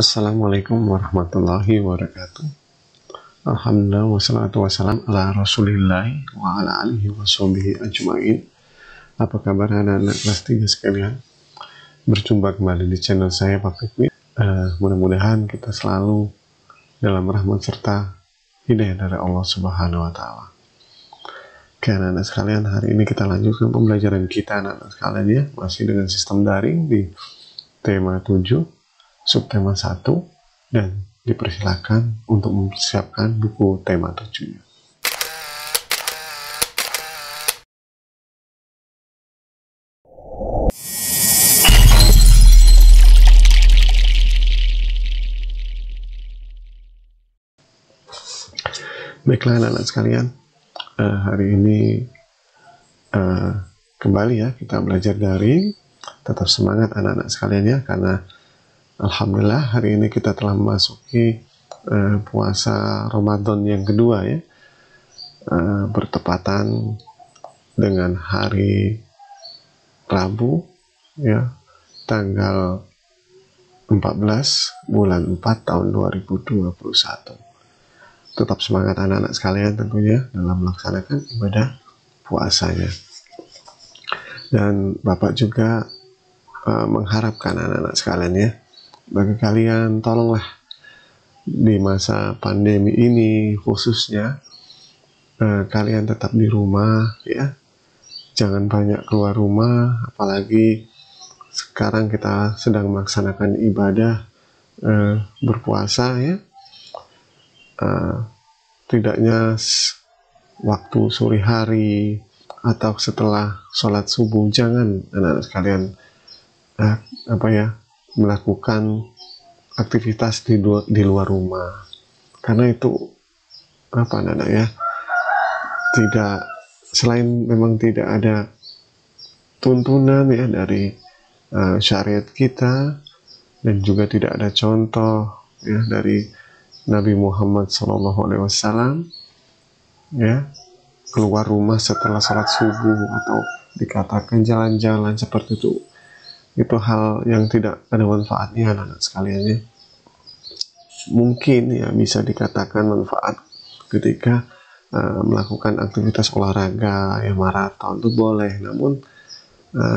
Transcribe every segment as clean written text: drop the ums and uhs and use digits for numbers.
Assalamualaikum warahmatullahi wabarakatuh. Alhamdulillah wassalatu wassalam ala rasulillah wa ala alihi wa sahbihi ajma'in. Apa kabar anak-anak kelas 3 sekalian? Berjumpa kembali di channel saya Pak Fikri. Mudah-mudahan kita selalu dalam rahmat serta hidayah dari Allah Subhanahu wa Ta'ala. Oke anak-anak sekalian, hari ini kita lanjutkan pembelajaran kita anak-anak sekalian ya, masih dengan sistem daring di tema 7, subtema 1, dan dipersilakan untuk mempersiapkan buku tema 7-nya. Baiklah anak-anak sekalian, hari ini kembali ya kita belajar daring. Tetap semangat anak-anak sekalian ya, karena alhamdulillah hari ini kita telah memasuki puasa Ramadan yang kedua ya, bertepatan dengan hari Rabu ya, tanggal 14 bulan 4 tahun 2021. Tetap semangat anak-anak sekalian tentunya dalam melaksanakan ibadah puasanya. Dan Bapak juga mengharapkan anak-anak sekalian ya, bagi kalian tolonglah di masa pandemi ini khususnya kalian tetap di rumah ya, jangan banyak keluar rumah, apalagi sekarang kita sedang melaksanakan ibadah berpuasa ya. Tidaknya waktu sore hari atau setelah sholat subuh, jangan anak-anak sekalian melakukan aktivitas di luar rumah, karena itu anak-anak ya, tidak, selain memang tidak ada tuntunan ya dari syariat kita, dan juga tidak ada contoh ya dari Nabi Muhammad SAW ya, keluar rumah setelah sholat subuh atau dikatakan jalan-jalan seperti itu hal yang tidak ada manfaatnya anak-anak sekalian ya. Mungkin ya bisa dikatakan manfaat ketika melakukan aktivitas olahraga ya, maraton itu boleh, namun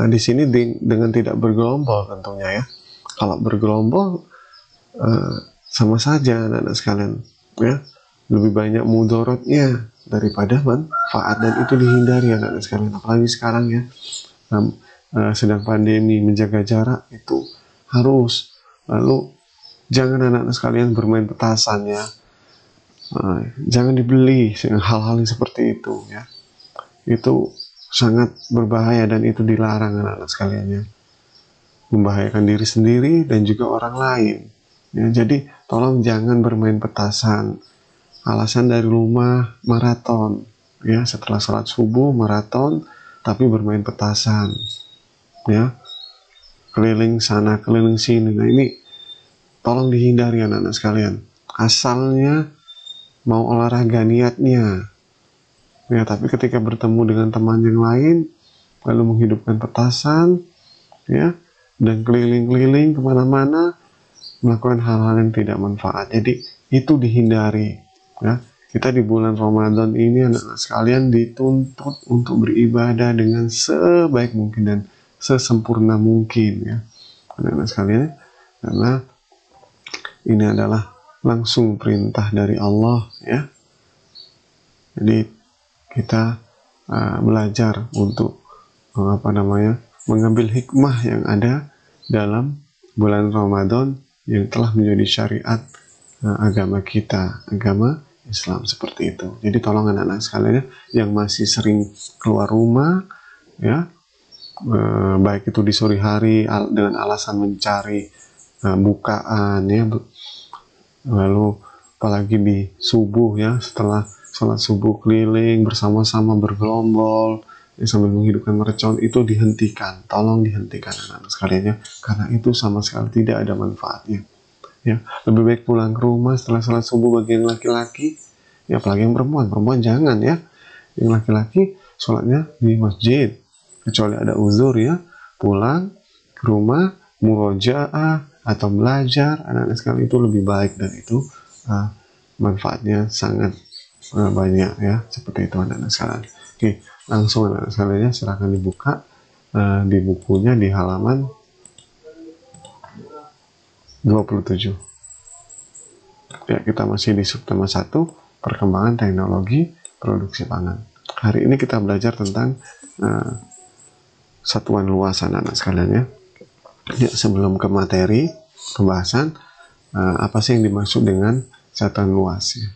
di sini dengan tidak bergerombol tentunya ya. Kalau bergerombol sama saja anak-anak sekalian ya, lebih banyak mudorotnya daripada manfaat, dan itu dihindari anak-anak sekalian. Apalagi sekarang ya, sedang pandemi, menjaga jarak itu harus. Lalu jangan anak-anak sekalian bermain petasan ya, jangan dibeli hal-hal yang seperti itu ya, itu sangat berbahaya dan itu dilarang anak-anak sekalian ya, membahayakan diri sendiri dan juga orang lain ya. Jadi tolong jangan bermain petasan. Alasan dari rumah maraton ya, setelah sholat subuh maraton tapi bermain petasan ya, keliling sana keliling sini. Nah ini tolong dihindari anak-anak sekalian. Asalnya mau olahraga niatnya ya, tapi ketika bertemu dengan teman yang lain lalu menghidupkan petasan ya, dan keliling-keliling kemana-mana melakukan hal-hal yang tidak manfaat. Jadi itu dihindari ya. Kita di bulan Ramadan ini anak-anak sekalian dituntut untuk beribadah dengan sebaik mungkin dan sesempurna mungkin ya anak-anak sekalian, karena ini adalah langsung perintah dari Allah ya. Jadi kita belajar untuk mengambil hikmah yang ada dalam bulan Ramadan yang telah menjadi syariat agama kita, agama Islam seperti itu. Jadi tolong anak-anak sekalian yang masih sering keluar rumah ya, baik itu di sore hari dengan alasan mencari bukaan ya, lalu apalagi di subuh ya, setelah sholat subuh keliling bersama-sama bergerombol ya, sambil menghidupkan mercon, itu dihentikan, tolong dihentikan anak-anak sekalian ya, karena itu sama sekali tidak ada manfaatnya ya. Lebih baik pulang ke rumah setelah sholat subuh bagi yang laki-laki ya, apalagi yang perempuan jangan ya. Yang laki-laki sholatnya di masjid, kecuali ada uzur ya, pulang ke rumah murojaah atau belajar, anak-anak sekalian, itu lebih baik, dan itu manfaatnya sangat banyak ya, seperti itu anak-anak sekalian. Oke, langsung anak-anak sekalian ya, silahkan dibuka di bukunya di halaman 27. Ya, kita masih di subtema 1, perkembangan teknologi produksi pangan. Hari ini kita belajar tentang satuan luas anak-anak sekalian ya. Ya, sebelum ke materi pembahasan, apa sih yang dimaksud dengan satuan luas ya?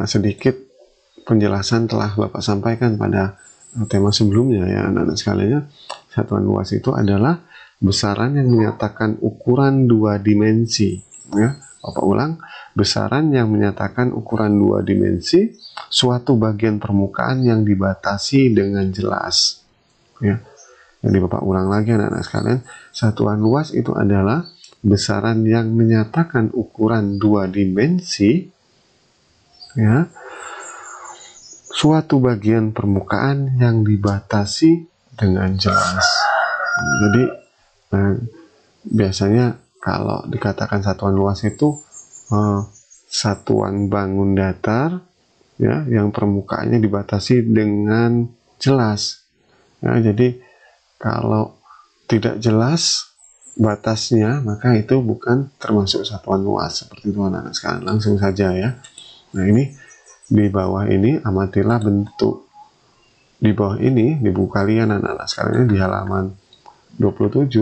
Sedikit penjelasan telah Bapak sampaikan pada tema sebelumnya ya anak-anak sekalian ya. Satuan luas itu adalah besaran yang menyatakan ukuran 2 dimensi ya. Bapak ulang, besaran yang menyatakan ukuran 2 dimensi suatu bagian permukaan yang dibatasi dengan jelas ya. Jadi Bapak ulang lagi anak-anak sekalian, satuan luas itu adalah besaran yang menyatakan ukuran 2 dimensi ya, suatu bagian permukaan yang dibatasi dengan jelas. Jadi biasanya kalau dikatakan satuan luas itu satuan bangun datar ya, yang permukaannya dibatasi dengan jelas ya. Jadi kalau tidak jelas batasnya, maka itu bukan termasuk satuan luas. Seperti itu anak-anak sekalian, langsung saja ya. Nah, ini di bawah ini amatilah bentuk di bawah ini di buku kalian anak-anak sekalian, di halaman 27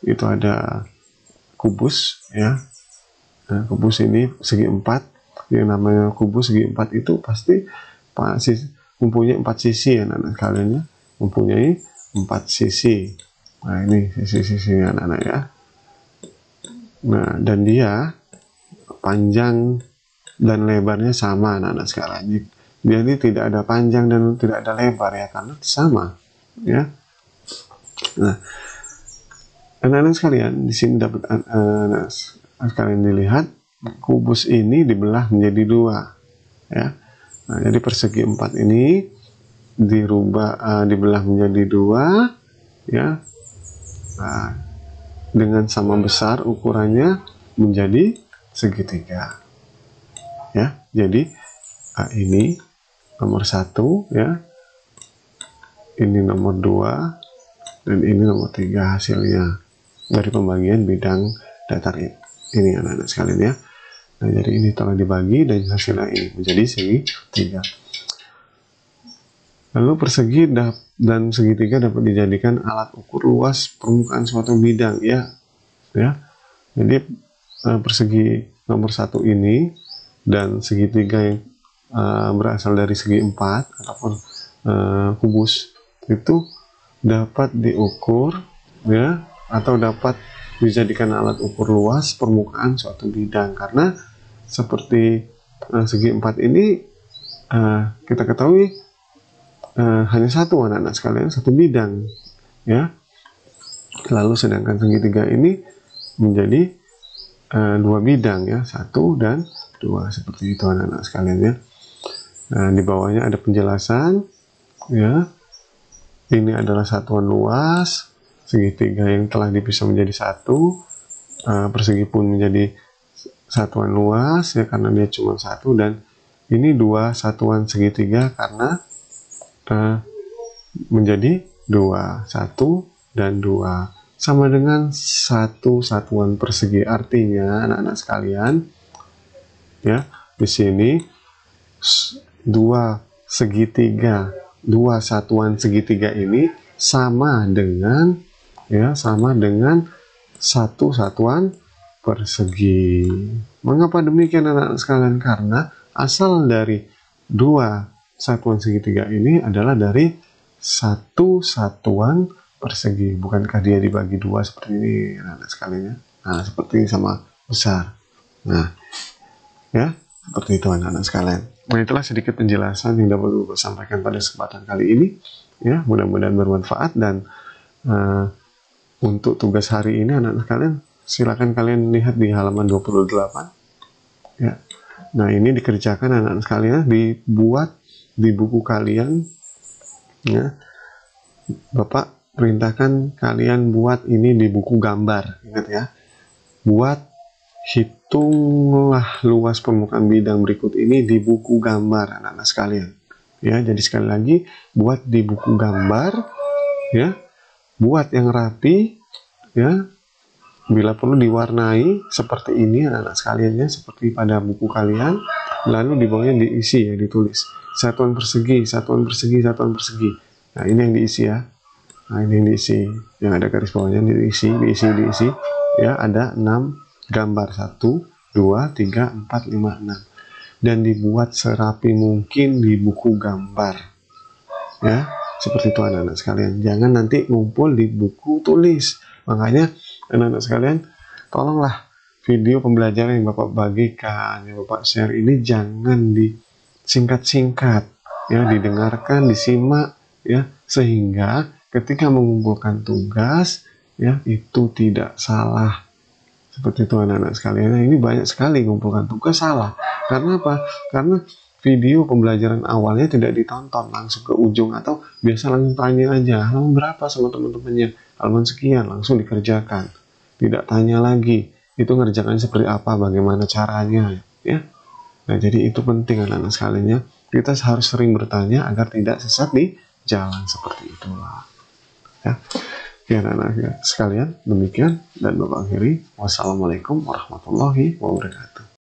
itu ada kubus ya. Nah, kubus ini segi 4, yang namanya kubus segi 4 itu pasti mempunyai 4 sisi ya anak-anak sekalian ya, mempunyai 4 sisi. Nah, ini sisi-sisinya anak-anak ya. Nah, dan dia panjang dan lebarnya sama anak-anak sekalian. Jadi tidak ada panjang dan tidak ada lebar ya, karena sama ya. Nah, anak-anak sekalian, di sini dapat sekalian dilihat kubus ini dibelah menjadi 2 ya. Nah, jadi persegi 4 ini dibelah menjadi 2 ya. Nah, dengan sama besar ukurannya menjadi segitiga ya. Jadi ini nomor 1 ya, ini nomor 2, dan ini nomor 3 hasilnya dari pembagian bidang datar ini anak-anak sekalian ya. Nah, jadi ini telah dibagi dan hasilnya ini menjadi segitiga. Lalu persegi dan segitiga dapat dijadikan alat ukur luas permukaan suatu bidang ya. Jadi persegi nomor 1 ini dan segitiga yang berasal dari segi 4 ataupun kubus itu dapat diukur ya, atau dapat dijadikan alat ukur luas permukaan suatu bidang, karena seperti segi 4 ini kita ketahui hanya satu anak-anak sekalian, satu bidang ya. Lalu sedangkan segitiga ini menjadi 2 bidang ya, 1 dan 2, seperti itu anak-anak sekalian ya. Nah, di bawahnya ada penjelasan ya. Ini adalah satuan luas segitiga yang telah dipisah menjadi 1, persegi pun menjadi satuan luas ya, karena dia cuma 1, dan ini 2 satuan segitiga karena menjadi 2, 1 dan 2, sama dengan 1 satuan persegi. Artinya anak-anak sekalian ya, di sini 2 satuan segitiga ini sama dengan 1 satuan persegi. Mengapa demikian anak-anak sekalian? Karena asal dari 2 satuan segitiga ini adalah dari 1 satuan persegi. Bukankah dia dibagi 2 seperti ini anak-anak sekalian ya? Nah, seperti ini sama besar. Nah ya, seperti itu anak-anak sekalian. Nah, itulah sedikit penjelasan yang dapat Bapak sampaikan pada kesempatan kali ini ya. Mudah-mudahan bermanfaat, dan untuk tugas hari ini anak-anak sekalian, silakan kalian lihat di halaman 28 ya. Nah, ini dikerjakan anak-anak sekalian, dibuat di buku kalian ya. Bapak perintahkan kalian buat ini di buku gambar, ingat ya. buat hitunglah luas permukaan bidang berikut ini di buku gambar anak-anak sekalian. Ya, jadi sekali lagi buat di buku gambar, ya, buat yang rapi, ya, bila perlu diwarnai seperti ini anak-anak sekalian, ya, seperti pada buku kalian. Lalu di bawahnya diisi, ya, ditulis satuan persegi, satuan persegi, satuan persegi. Nah, ini yang diisi, ya. Nah, ini yang diisi, yang ada garis bawahnya diisi, ya, ada 6 gambar, 1, 2, 3, 4, 5, 6, dan dibuat serapi mungkin di buku gambar, ya, seperti itu anak-anak sekalian. Jangan nanti ngumpul di buku tulis. Makanya anak-anak sekalian, tolonglah video pembelajaran yang Bapak bagikan, yang Bapak share ini jangan disingkat-singkat, ya, didengarkan, disimak, ya, sehingga ketika mengumpulkan tugas, ya, itu tidak salah. Seperti itu anak-anak sekalian. Nah, ini banyak sekali mengumpulkan tugas salah. Karena apa? Karena video pembelajaran awalnya tidak ditonton langsung ke ujung, atau biasa langsung tanya aja, halaman berapa sama teman-temannya, halaman sekian, langsung dikerjakan. Tidak tanya lagi, itu ngerjakan seperti apa, bagaimana caranya, ya. Nah, jadi itu penting anak-anak sekalian, ya. Kita harus sering bertanya agar tidak sesat di jalan, seperti itulah. Ya. Ya anak-anak sekalian, demikian dan Bapak akhiri. Wassalamualaikum warahmatullahi wabarakatuh.